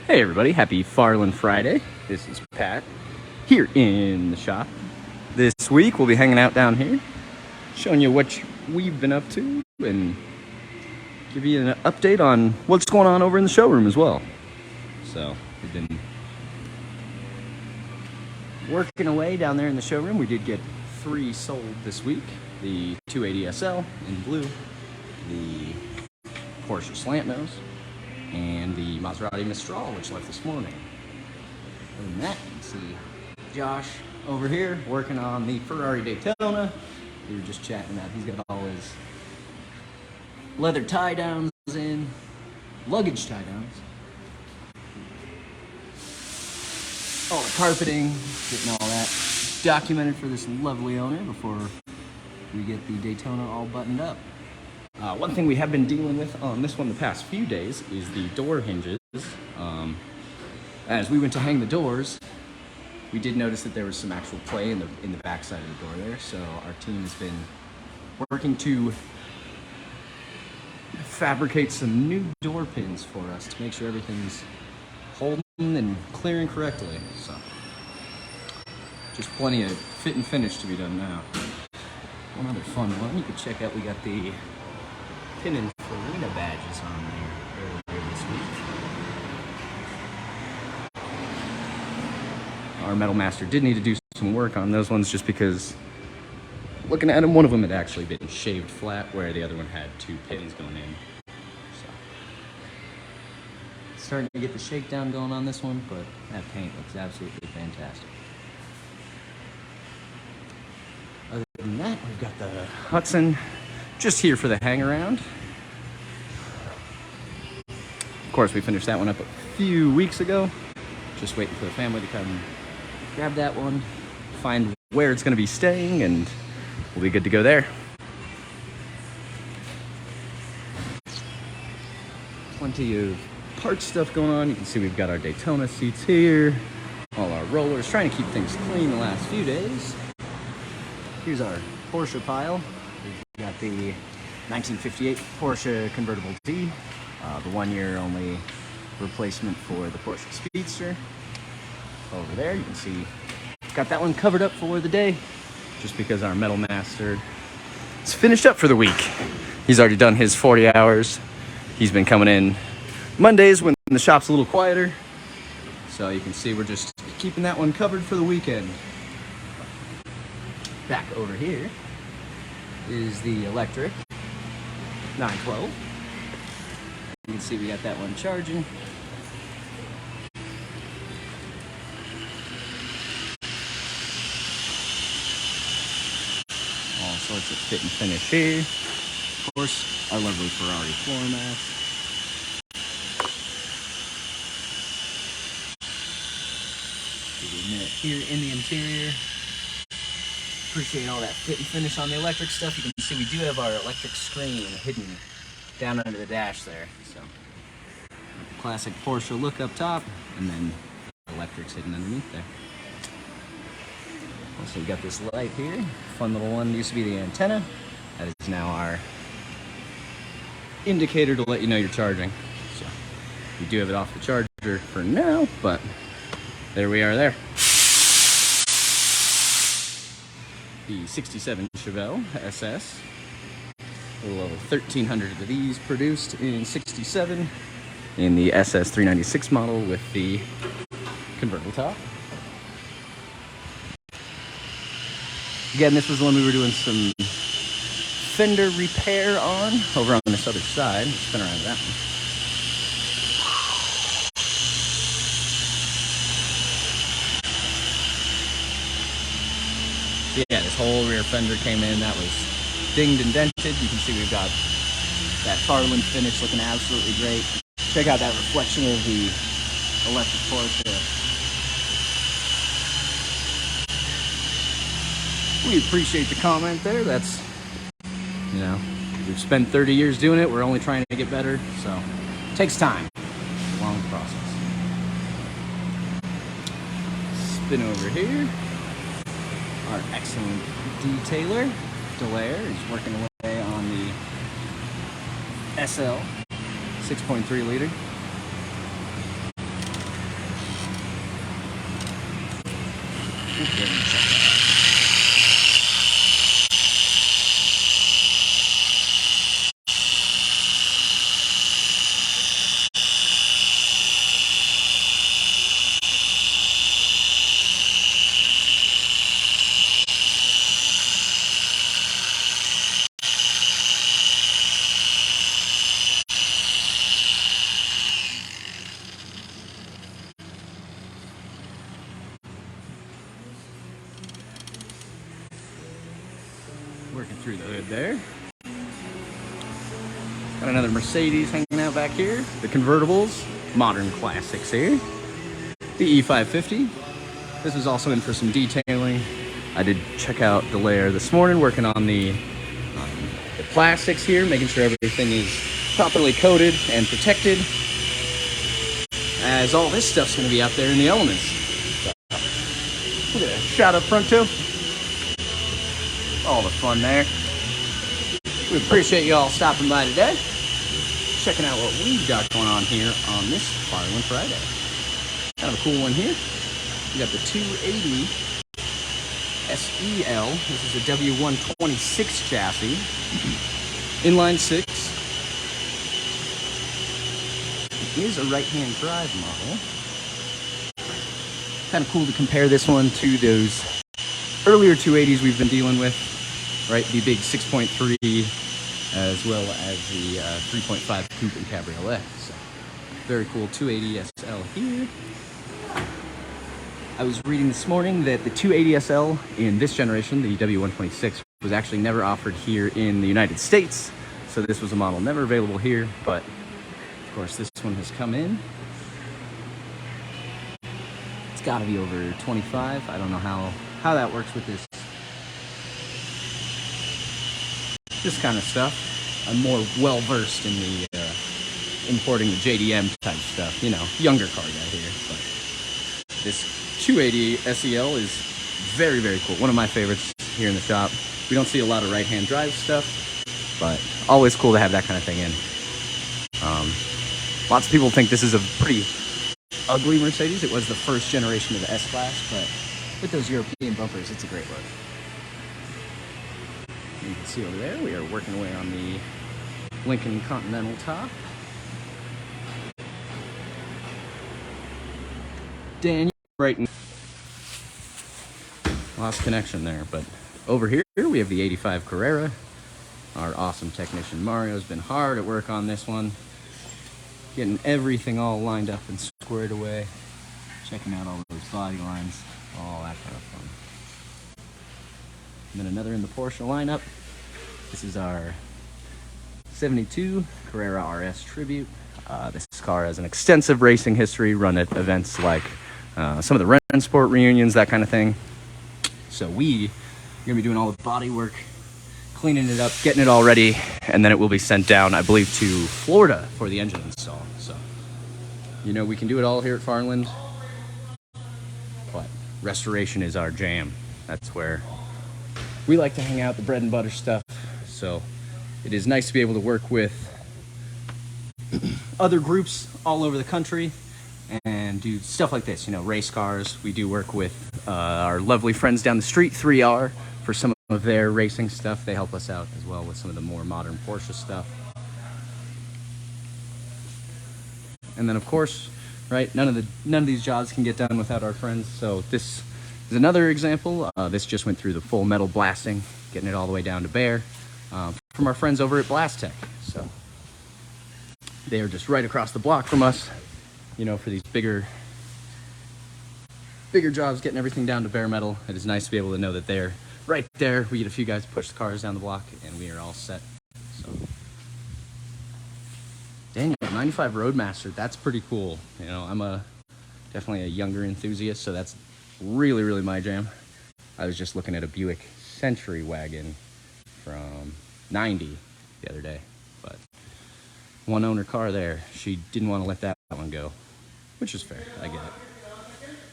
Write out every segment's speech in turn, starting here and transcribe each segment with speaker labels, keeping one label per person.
Speaker 1: Hey everybody, happy Farland Friday. This is Pat here in the shop. This week we'll be hanging out down here, showing you what we've been up to and give you an update on what's going on over in the showroom as well. So we've been working away down there in the showroom. We did get 3 sold this week. The 280 SL in blue, the Porsche slant nose, and the Maserati Mistral, which left this morning. Other than that, you can see Josh over here working on the Ferrari Daytona. We were just chatting that he's got all his leather tie downs in, luggage tie downs, all the carpeting, getting all that documented for this lovely owner before we get the Daytona all buttoned up. One thing we have been dealing with on this one the past few days is the door hinges. As we went to hang the doors, we did notice that there was some actual play in the back side of the door there, so our team has been working to fabricate some new door pins for us to make sure everything's holding and clearing correctly. So just plenty of fit and finish to be done now. One other fun one you can check out, we got the Pin and Farina badges on there earlier this week. Our Metal Master did need to do some work on those ones just because looking at them, one of them had actually been shaved flat where the other one had 2 pins going in. So starting to get the shakedown going on this one, but that paint looks absolutely fantastic. Other than that, we've got the Hudson just here for the hang around. Of course, we finished that one up a few weeks ago. Just waiting for the family to come grab that one, find where it's going to be staying, and we'll be good to go there. Plenty of parts stuff going on. You can see we've got our Daytona seats here, all our rollers, trying to keep things clean the last few days. Here's our Porsche pile. We got the 1958 Porsche Convertible D, the 1-year only replacement for the Porsche Speedster. Over there, you can see, got that one covered up for the day, just because our Metal Master is finished up for the week. He's already done his 40 hours. He's been coming in Mondays when the shop's a little quieter. So you can see we're just keeping that one covered for the weekend. Back over here is the electric 912. You can see we got that one charging. All sorts of fit and finish here. Of course, our lovely Ferrari floor mat. Give you a minute here in the interior. Appreciate all that fit and finish on the electric stuff. You can see we do have our electric screen hidden down under the dash there. So classic Porsche look up top, and then the electric's hidden underneath there. Also, we got this light here. Fun little one. Used to be the antenna. That is now our indicator to let you know you're charging. So we do have it off the charger for now, but there we are there. The 67 Chevelle Ss. A little over 1,300 of these produced in 67 in the SS 396 model with the convertible top. Again, this was the one we were doing some fender repair on over on this other side. Let's spin around that one. Yeah, this whole rear fender came in. That was dinged and dented. You can see we've got that Farland finish looking absolutely great. Check out that reflection of the electric Porsche. We appreciate the comment there. That's, you know, we've spent 30 years doing it. We're only trying to get better, so it takes time. It's a long process. Spin over here. Our excellent detailer, Delaire, is working away on the SL 6.3 liter. Working through the hood there. Got another Mercedes hanging out back here. The convertibles, modern classics here. The E550. This was also in for some detailing. I did check out the layer this morning, working on the plastics here, making sure everything is properly coated and protected, as all this stuff's going to be out there in the elements. So, look at that shot up front too. All the fun there. We appreciate you all stopping by today, checking out what we've got going on here on this Fireland Friday. Kind of a cool one here. We got the 280 SEL. This is a W126 chassis. Inline 6. It is a right-hand drive model. Kind of cool to compare this one to those earlier 280s we've been dealing with. Right, the big 6.3 as well as the 3.5 Coupe and Cabriolet. So, very cool 280 SL here. I was reading this morning that the 280 SL in this generation, the W126, was actually never offered here in the United States. So this was a model never available here, but of course this one has come in. It's got to be over 25. I don't know how that works with this kind of stuff. I'm more well versed in the importing the JDM type stuff, you know, younger car guy here. But this 280 SEL is very, very cool. One of my favorites here in the shop. We don't see a lot of right-hand drive stuff, but always cool to have that kind of thing in. Lots of people think this is a pretty ugly Mercedes. It was the first generation of the S-Class, but with those European bumpers, it's a great look. You can see over there, we are working away on the Lincoln Continental top. Daniel, right in. Lost connection there, but over here we have the 85 Carrera. Our awesome technician Mario's been hard at work on this one, getting everything all lined up and squared away, checking out all those body lines, all that kind of fun. And then another in the Porsche lineup. This is our 72 Carrera Rs Tribute. This car has an extensive racing history, run at events like some of the Rennsport reunions, that kind of thing. So we're gonna be doing all the body work, cleaning it up, getting it all ready, and then it will be sent down, I believe, to Florida for the engine install. So, you know, we can do it all here at Farland, but restoration is our jam. That's where we like to hang out, the bread and butter stuff. So it is nice to be able to work with other groups all over the country and do stuff like this, you know, race cars. We do work with our lovely friends down the street, 3R, for some of their racing stuff. They help us out as well with some of the more modern Porsche stuff. And then of course, right, none of these jobs can get done without our friends. So this is another example. This just went through the full metal blasting, getting it all the way down to bare, from our friends over at Blast Tech. So they are just right across the block from us, you know, for these bigger jobs, getting everything down to bare metal. It is nice to be able to know that they're right there. We get a few guys to push the cars down the block and we are all set. So Daniel, 95 Roadmaster, that's pretty cool. You know, I'm definitely a younger enthusiast, so that's really, really my jam. I was just looking at a Buick Century wagon from 90 the other day, but one owner car there. She didn't want to let that one go, which is fair. I get it.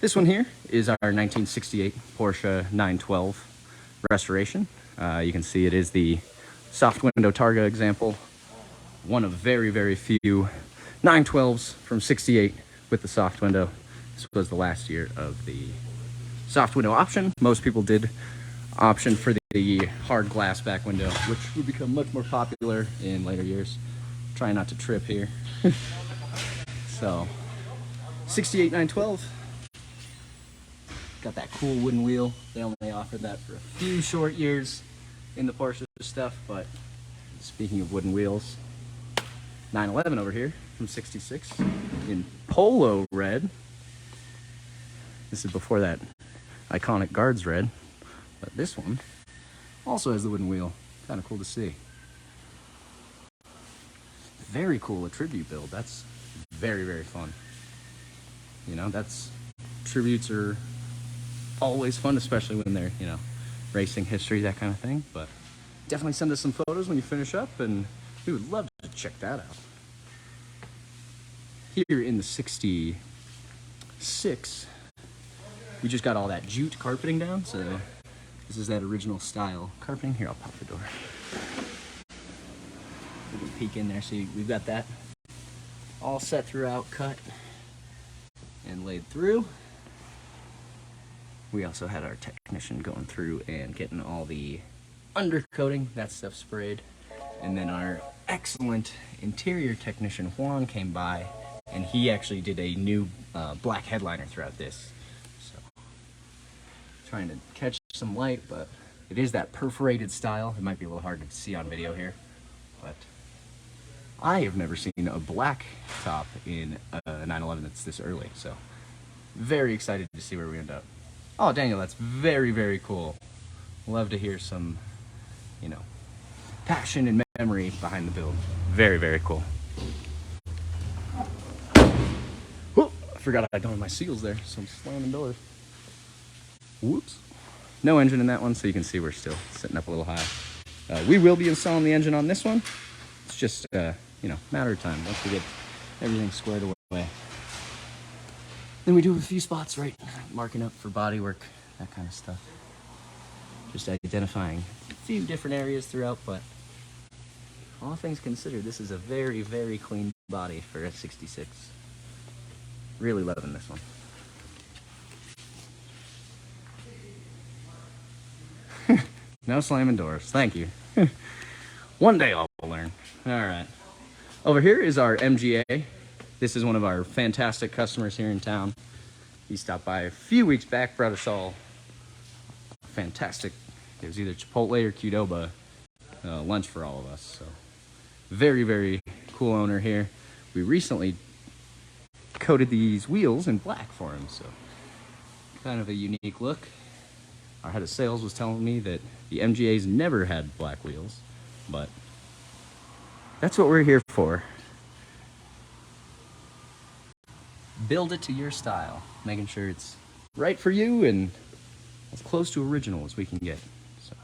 Speaker 1: This one here is our 1968 Porsche 912 restoration. You can see it is the soft window Targa example. One of very, very few 912s from 68 with the soft window. This was the last year of the soft window option. Most people did option for the hard glass back window, which would become much more popular in later years. Try not to trip here. So, 68,912. Got that cool wooden wheel. They only offered that for a few short years in the Porsche stuff, but speaking of wooden wheels, 911 over here from 66 in polo red. This is before that iconic guards red, but this one also has the wooden wheel. Kind of cool to see. Very cool, a tribute build. That's very, very fun. You know, tributes are always fun, especially when they're, you know, racing history, that kind of thing. But definitely send us some photos when you finish up, and we would love to check that out. Here in the 66, we just got all that jute carpeting down, so this is that original style carpeting. Here, I'll pop the door. We can peek in there, so we've got that all set throughout, cut and laid through. We also had our technician going through and getting all the undercoating, that stuff sprayed. And then our excellent interior technician, Juan, came by, and he actually did a new black headliner throughout this. So, trying to catch some light, but it is that perforated style. It might be a little hard to see on video here, but I have never seen a black top in a 911 that's this early, so very excited to see where we end up. Oh, Daniel, that's very, very cool. Love to hear some, you know, passion and memory behind the build. Very, very cool. Whoop, I forgot I don't have my seals there, so I'm slamming doors. Whoops. No engine in that one, so you can see we're still sitting up a little high. We will be installing the engine on this one. It's just, you know, matter of time once we get everything squared away. Then we do a few spots, right, marking up for body work, that kind of stuff. Just identifying a few different areas throughout, but all things considered, this is a very, very clean body for a 66. Really loving this one. No slamming doors, thank you. One day I'll learn. All right. Over here is our MGA. This is one of our fantastic customers here in town. He stopped by a few weeks back, brought us all fantastic, it was either Chipotle or Qdoba lunch for all of us. So very, very cool owner here. We recently coated these wheels in black for him, so kind of a unique look. Our head of sales was telling me that the MGA's never had black wheels, but that's what we're here for. Build it to your style, making sure it's right for you and as close to original as we can get. So,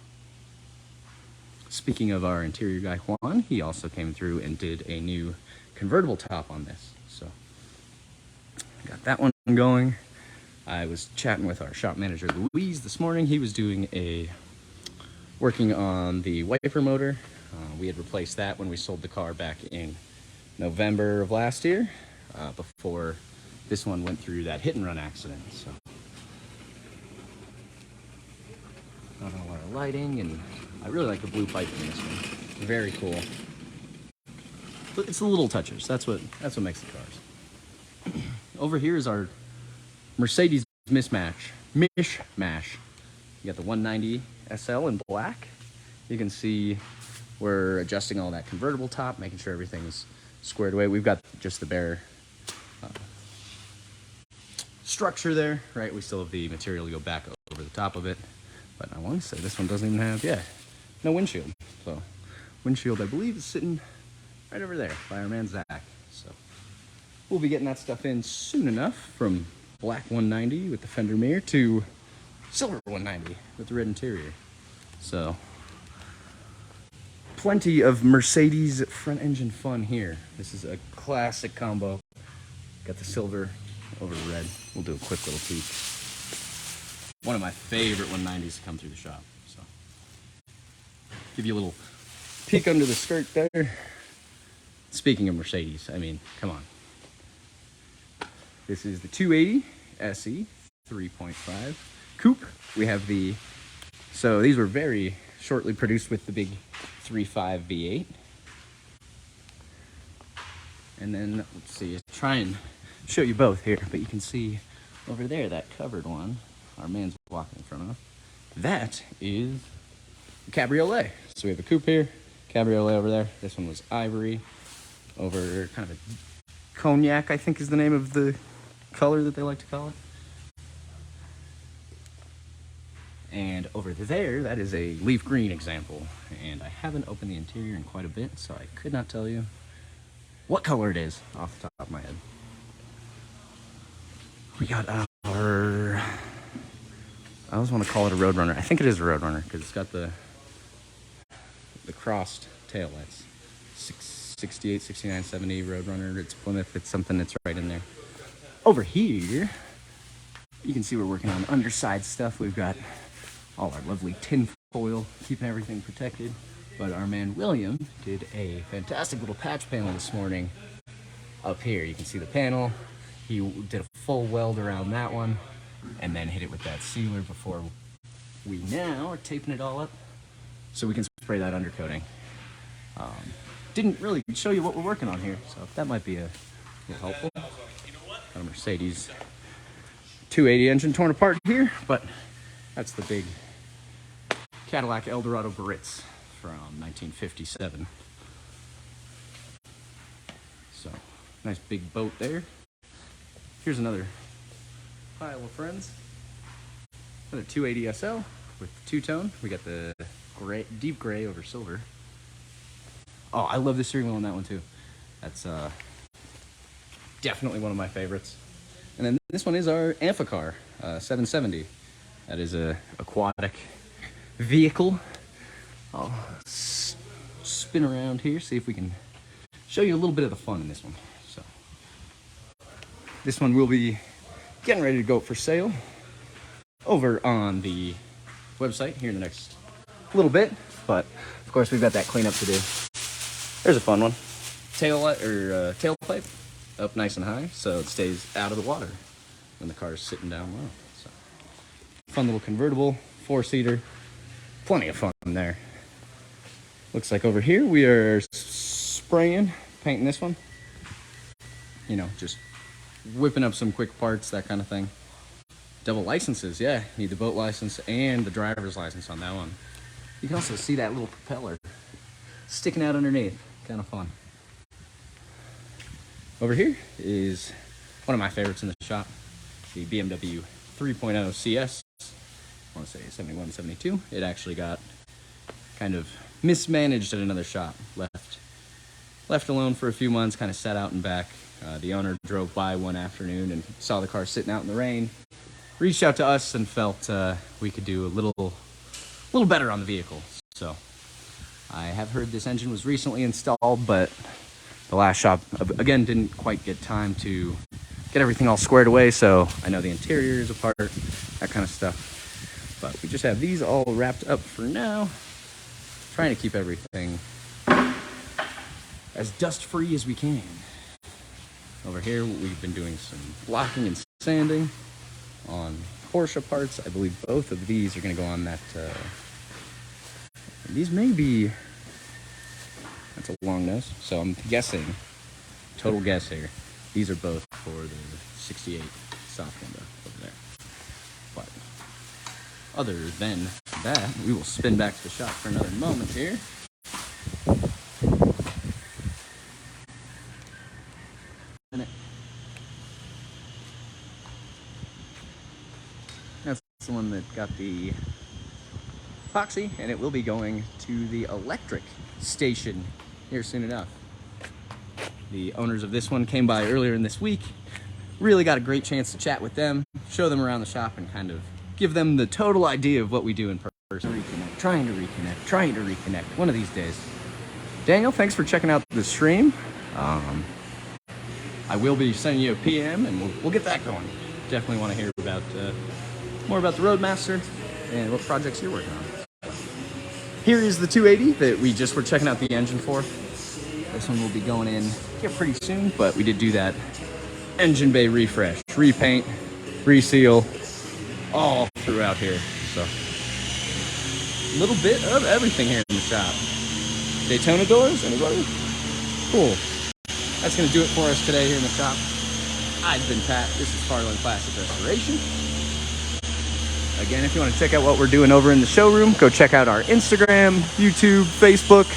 Speaker 1: speaking of our interior guy, Juan, he also came through and did a new convertible top on this. So, got that one going. I was chatting with our shop manager, Louise, this morning. He was working on the wiper motor. We had replaced that when we sold the car back in November of last year, before this one went through that hit and run accident. So, got a lot of lighting, and I really like the blue pipe in this one. Very cool. But it's the little touches. That's what makes the cars. Over here is our Mercedes mishmash. You got the 190 SL in black. You can see we're adjusting all that convertible top, making sure everything's squared away. We've got just the bare structure there, right? We still have the material to go back over the top of it. But I want to say this one doesn't even have, no windshield. So windshield, I believe, is sitting right over there by our man Zach. So we'll be getting that stuff in soon enough, from black 190 with the fender mirror to silver 190 with the red interior. So plenty of Mercedes front engine fun here. This is a classic combo. Got the silver over the red. We'll do a quick little peek. One of my favorite 190s to come through the shop. So give you a little peek under the skirt there. Speaking of Mercedes, I mean, come on. This is the 280 SE 3.5. Coupe. We have the, so these were very shortly produced with the big 3.5 V8. And then, let's see, try and show you both here, but you can see over there, that covered one, our man's walking in front of. That is a cabriolet. So we have a coupe here, cabriolet over there. This one was ivory over kind of a cognac, I think is the name of the color that they like to call it. And over there, that is a leaf green example. And I haven't opened the interior in quite a bit, so I could not tell you what color it is off the top of my head. We got our, I always want to call it a Roadrunner. I think it is a Roadrunner because it's got the crossed tail lights. 68, 69, 70 Roadrunner. It's Plymouth. It's something that's right in there. Over here, you can see we're working on underside stuff. We've got all our lovely tin foil, keeping everything protected. But our man William did a fantastic little patch panel this morning up here. You can see the panel. He did a full weld around that one and then hit it with that sealer before we now are taping it all up so we can spray that undercoating. Didn't really show you what we're working on here, so that might be a little helpful. Got a Mercedes 280 engine torn apart here, but that's the big Cadillac Eldorado Baritz from 1957. So, nice big boat there. Here's another pile of friends. Another 280 SL with two-tone. We got the gray, deep gray over silver. Oh, I love the steering wheel on that one too. That's definitely one of my favorites. And then this one is our Amphicar 770. That is a aquatic vehicle. I'll spin around here, see if we can show you a little bit of the fun in this one. So, this one will be getting ready to go for sale over on the website here in the next little bit. But of course, we've got that cleanup to do. There's a fun one. Tailpipe up nice and high, so it stays out of the water when the car is sitting down low. So, fun little convertible, 4-seater, plenty of fun there. Looks like over here we are spraying, painting this one. You know, just whipping up some quick parts, that kind of thing. Double licenses, yeah. Need the boat license and the driver's license on that one. You can also see that little propeller sticking out underneath. Kind of fun. Over here is one of my favorites in the shop, the BMW 3.0 CS. I want to say 71, 72. It actually got kind of mismanaged at another shop. Left alone for a few months, kind of sat out and back. The owner drove by one afternoon and saw the car sitting out in the rain. Reached out to us and felt we could do a little better on the vehicle. So I have heard this engine was recently installed, but the last shop, again, didn't quite get time to get everything all squared away, so I know the interior is apart, that kind of stuff. But we just have these all wrapped up for now. Trying to keep everything as dust-free as we can. Over here, we've been doing some blocking and sanding on Porsche parts. I believe both of these are going to go on that. These may be. That's a long nose, so I'm guessing. Total guess here. These are both for the 68 soft window over there. But other than that, we will spin back to the shop for another moment here. That's the one that got the epoxy, and it will be going to the electric station here soon enough. The owners of this one came by earlier in this week. Really got a great chance to chat with them, show them around the shop, and kind of give them the total idea of what we do in person. Trying to reconnect. One of these days. Daniel, thanks for checking out the stream. I will be sending you a PM, and we'll get that going. Definitely want to hear about more about the Roadmaster and what projects you're working on. Here is the 280 that we just were checking out the engine for. This one will be going in here pretty soon, but we did do that engine bay refresh, repaint, reseal, all throughout. throughout here. So a little bit of everything here in the shop. Daytona doors, anybody? Cool. That's gonna do it for us today here in the shop. I've been Pat. This is Farland Classic Restoration. Again, if you want to check out what we're doing over in the showroom, go check out our Instagram, YouTube, Facebook.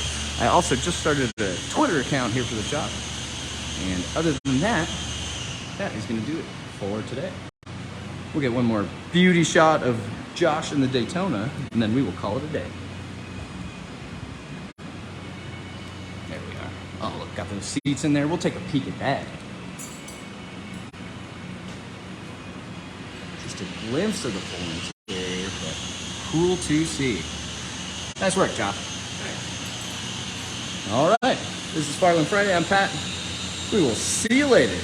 Speaker 1: I also just started a Twitter account here for the shop. And other than that, that is going to do it for today. We'll get one more beauty shot of Josh and the Daytona, and then we will call it a day. There we are. Oh, look, got those seats in there. We'll take a peek at that. Just a glimpse of the full interior, but cool to see. Nice work, Josh. All right. This is Farland Friday. I'm Pat. We will see you later.